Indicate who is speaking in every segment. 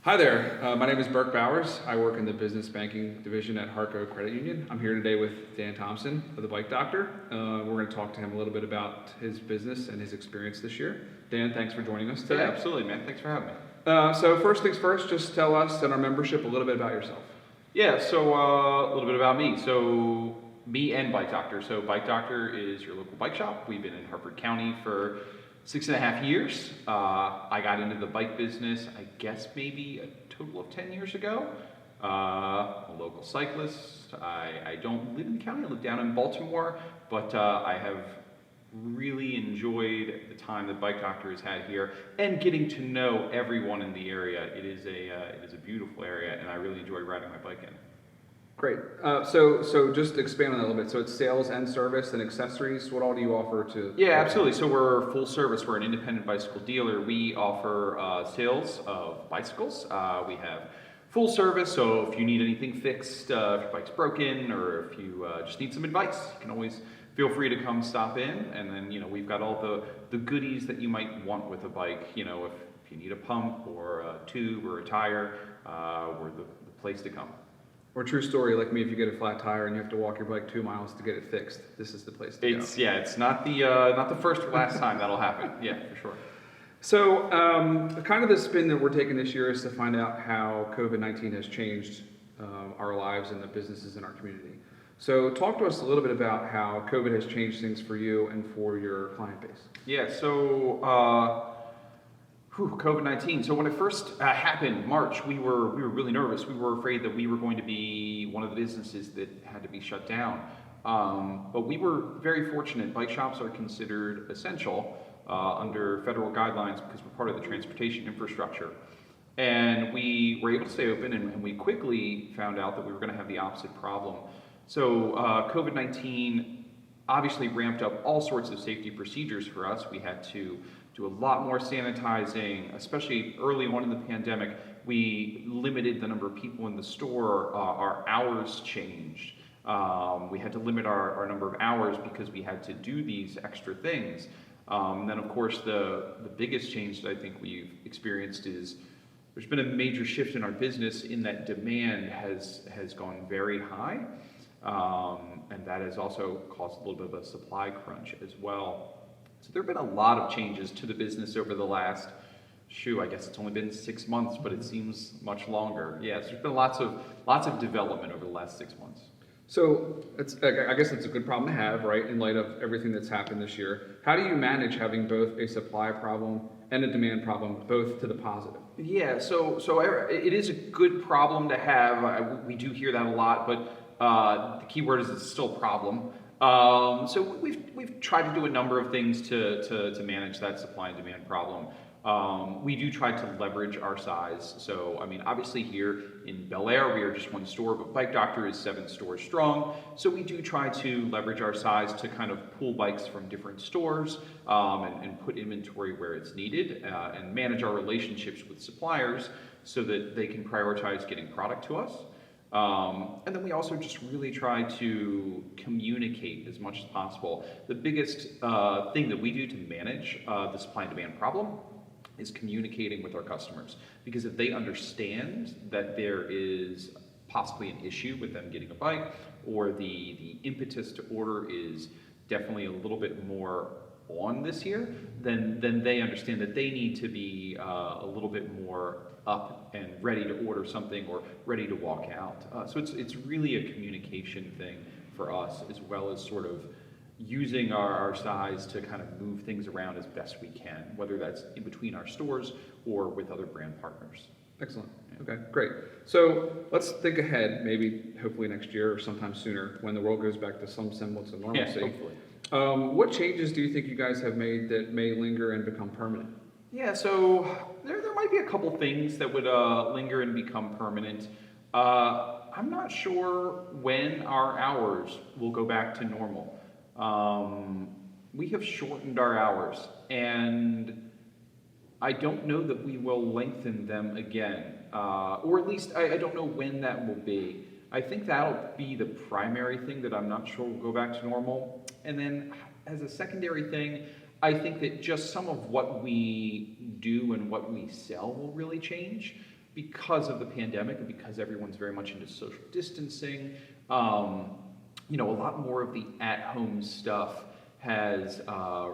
Speaker 1: Hi there, my name is Burke Bowers. I work in the business banking division at HarCo Credit Union. I'm here today with Dan Thompson of the Bike Doctor. We're going to talk to him a little bit about his business and his experience this year. Dan, thanks for joining us today.
Speaker 2: Yeah, absolutely, man. Thanks for having me.
Speaker 1: So first things first, just tell us and our membership a little bit about yourself.
Speaker 2: Yeah, so a little bit about me. So me and Bike Doctor. So Bike Doctor is your local bike shop. We've been in Harford County for 6.5 years. I got into the bike business, I guess maybe a total of 10 years ago. A local cyclist. I don't live in the county, I live down in Baltimore, but I have really enjoyed the time that Bike Doctor has had here and getting to know everyone in the area. It is a beautiful area, and I really enjoy riding my bike in.
Speaker 1: Great. So just expand on that a little bit. So it's sales and service and accessories. What all do you offer to?
Speaker 2: Yeah, absolutely. So we're full service. We're an independent bicycle dealer. We offer sales of bicycles. We have full service. So if you need anything fixed, if your bike's broken, or if you just need some advice, you can always feel free to come stop in. And then we've got all the goodies that you might want with a bike. If you need a pump or a tube or a tire, we're the place to come.
Speaker 1: Or true story, like me, if you get a flat tire and you have to walk your bike 2 miles to get it fixed, this is the place to go.
Speaker 2: It's not the first or last time that'll happen. Yeah, for sure.
Speaker 1: So kind of the spin that we're taking this year is to find out how COVID-19 has changed our lives and the businesses in our community. So talk to us a little bit about how COVID has changed things for you and for your client base.
Speaker 2: Yeah, so COVID-19. So when it first happened, March, we were really nervous. We were afraid that we were going to be one of the businesses that had to be shut down. But we were very fortunate. Bike shops are considered essential under federal guidelines because we're part of the transportation infrastructure. And we were able to stay open, and we quickly found out that we were going to have the opposite problem. So COVID-19 obviously ramped up all sorts of safety procedures for us. We had to do a lot more sanitizing, especially early on in the pandemic. We limited the number of people in the store. Our hours changed. We had to limit our number of hours because we had to do these extra things. And then, of course, the biggest change that I think we've experienced is there's been a major shift in our business in that demand has gone very high. And that has also caused a little bit of a supply crunch as well. So there have been a lot of changes to the business over the last, I guess it's only been 6 months, but it seems much longer. Yes, there's been lots of development over the last 6 months.
Speaker 1: So I guess it's a good problem to have, right, in light of everything that's happened this year. How do you manage having both a supply problem and a demand problem, both to the positive?
Speaker 2: Yeah, so it is a good problem to have. We do hear that a lot, but the key word is it's still a problem. So we've tried to do a number of things to manage that supply and demand problem. We do try to leverage our size. So, I mean, obviously here in Bel Air, we are just one store, but Bike Doctor is 7 stores strong. So we do try to leverage our size to kind of pull bikes from different stores and put inventory where it's needed and manage our relationships with suppliers so that they can prioritize getting product to us. And then we also just really try to communicate as much as possible. The biggest thing that we do to manage the supply and demand problem is communicating with our customers. Because if they understand that there is possibly an issue with them getting a bike, or the impetus to order is definitely a little bit more on this year, then they understand that they need to be a little bit more up and ready to order something or ready to walk out. So it's really a communication thing for us, as well as sort of using our size to kind of move things around as best we can, whether that's in between our stores or with other brand partners.
Speaker 1: Excellent. Okay, great. So let's think ahead, maybe hopefully next year or sometime sooner when the world goes back to some semblance of normalcy.
Speaker 2: Yeah, hopefully.
Speaker 1: What changes do you think you guys have made that may linger and become permanent?
Speaker 2: Yeah, so there might be a couple things that would linger and become permanent. I'm not sure when our hours will go back to normal. We have shortened our hours, and I don't know that we will lengthen them again, or at least I don't know when that will be. I think that'll be the primary thing that I'm not sure will go back to normal. And then as a secondary thing, I think that just some of what we do and what we sell will really change. because of the pandemic and because everyone's very much into social distancing, a lot more of the at-home stuff has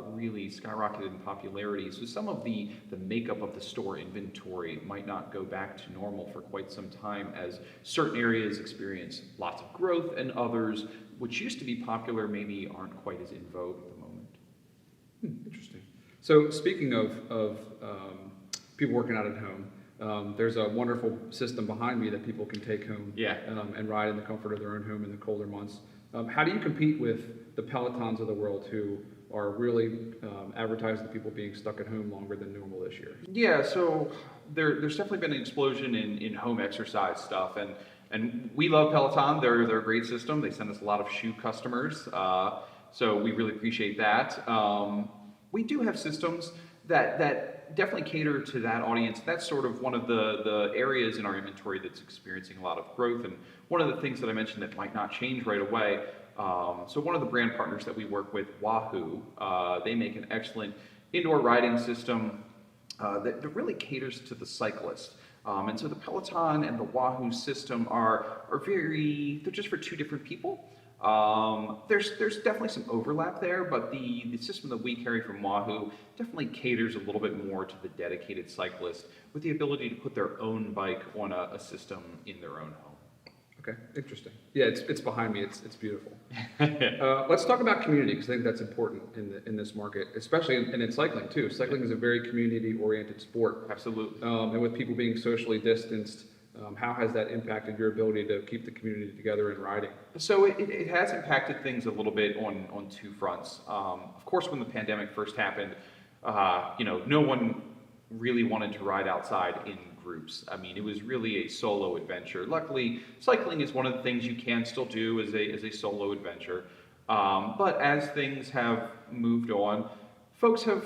Speaker 2: really skyrocketed in popularity. So some of the makeup of the store inventory might not go back to normal for quite some time, as certain areas experience lots of growth and others, which used to be popular, maybe aren't quite as in vogue at the moment.
Speaker 1: Interesting. So speaking of people working out at home, there's a wonderful system behind me that people can take home and ride in the comfort of their own home in the colder months. How do you compete with the Pelotons of the world who are really advertising people being stuck at home longer than normal this year?
Speaker 2: Yeah, so there's definitely been an explosion in home exercise stuff, and we love Peloton. They're a great system. They send us a lot of shoe customers, so we really appreciate that. We do have systems that definitely cater to that audience. That's sort of one of the areas in our inventory that's experiencing a lot of growth, and one of the things that I mentioned that might not change right away. So one of the brand partners that we work with, Wahoo, they make an excellent indoor riding system that really caters to the cyclist. And so the Peloton and the Wahoo system they're just for two different people. There's definitely some overlap there, but the system that we carry from Wahoo definitely caters a little bit more to the dedicated cyclist with the ability to put their own bike on a system in their own home.
Speaker 1: Okay, interesting. Yeah, it's behind me. It's beautiful. Let's talk about community, because I think that's important in this market, especially in cycling too. Cycling is a very community-oriented sport.
Speaker 2: Absolutely.
Speaker 1: And with people being socially distanced, how has that impacted your ability to keep the community together in riding?
Speaker 2: So it has impacted things a little bit on two fronts. Of course, when the pandemic first happened, no one really wanted to ride outside in groups. I mean, it was really a solo adventure. Luckily, cycling is one of the things you can still do as a solo adventure. But as things have moved on, folks have,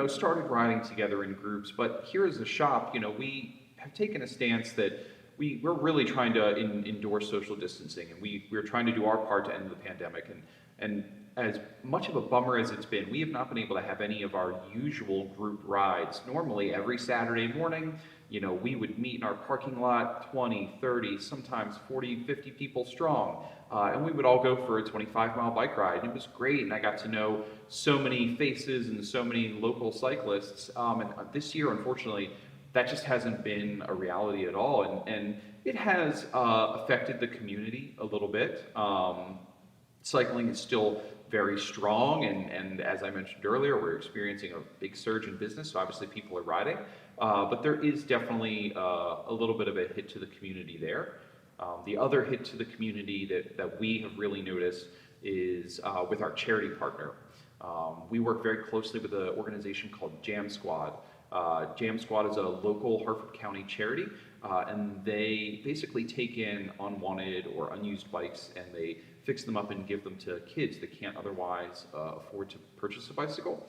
Speaker 2: started riding together in groups. But here as a shop, we have taken a stance that we're really trying to endorse social distancing, and we're trying to do our part to end the pandemic. And as much of a bummer as it's been, we have not been able to have any of our usual group rides. Normally, every Saturday morning, we would meet in our parking lot, 20, 30, sometimes 40, 50 people strong. And we would all go for a 25-mile bike ride. And it was great, and I got to know so many faces and so many local cyclists. And this year, unfortunately, that just hasn't been a reality at all. And it has affected the community a little bit. Cycling is still very strong, and as I mentioned earlier, we're experiencing a big surge in business, so obviously people are riding, but there is definitely a little bit of a hit to the community there. The other hit to the community that we have really noticed is with our charity partner. We work very closely with an organization called Jam Squad. Jam Squad is a local Harford County charity, and they basically take in unwanted or unused bikes and they fix them up and give them to kids that can't otherwise afford to purchase a bicycle.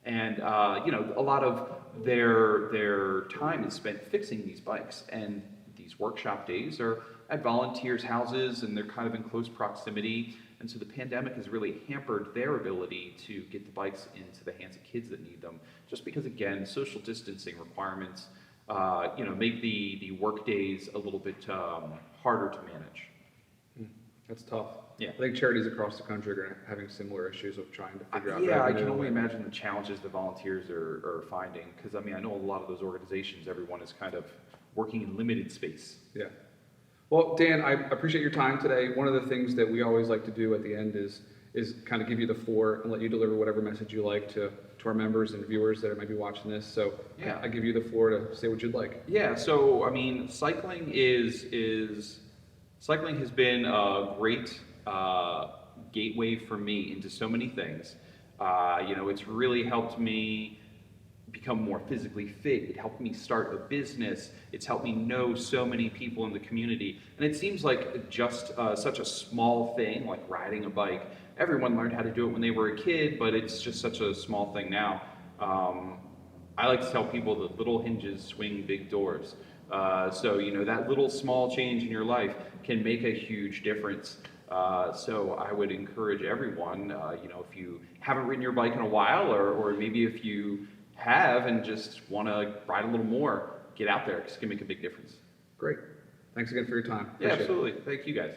Speaker 2: And a lot of their time is spent fixing these bikes, and these workshop days are at volunteers' houses, and they're kind of in close proximity. And so the pandemic has really hampered their ability to get the bikes into the hands of kids that need them, just because, again, social distancing requirements make the work days a little bit harder to manage.
Speaker 1: That's tough.
Speaker 2: Yeah.
Speaker 1: I think charities across the country are having similar issues of trying to figure out.
Speaker 2: Yeah, I can only imagine the challenges the volunteers are finding, because I know a lot of those organizations, everyone is kind of working in limited space.
Speaker 1: Yeah. Well, Dan, I appreciate your time today. One of the things that we always like to do at the end is kind of give you the floor and let you deliver whatever message you like to our members and viewers that might be watching this. So I give you the floor to say what you'd like.
Speaker 2: Yeah, so cycling cycling has been a great gateway for me into so many things. It's really helped me become more physically fit. It helped me start a business. It's helped me know so many people in the community. And it seems like just such a small thing, like riding a bike. Everyone learned how to do it when they were a kid, but it's just such a small thing now. I like to tell people that little hinges swing big doors. So that little small change in your life can make a huge difference. So I would encourage everyone, if you haven't ridden your bike in a while, or maybe if you have and just want to ride a little more, get out there because it can make a big difference.
Speaker 1: Great. Thanks again for your time.
Speaker 2: Yeah,
Speaker 1: Appreciate it.
Speaker 2: absolutely. Thank you guys.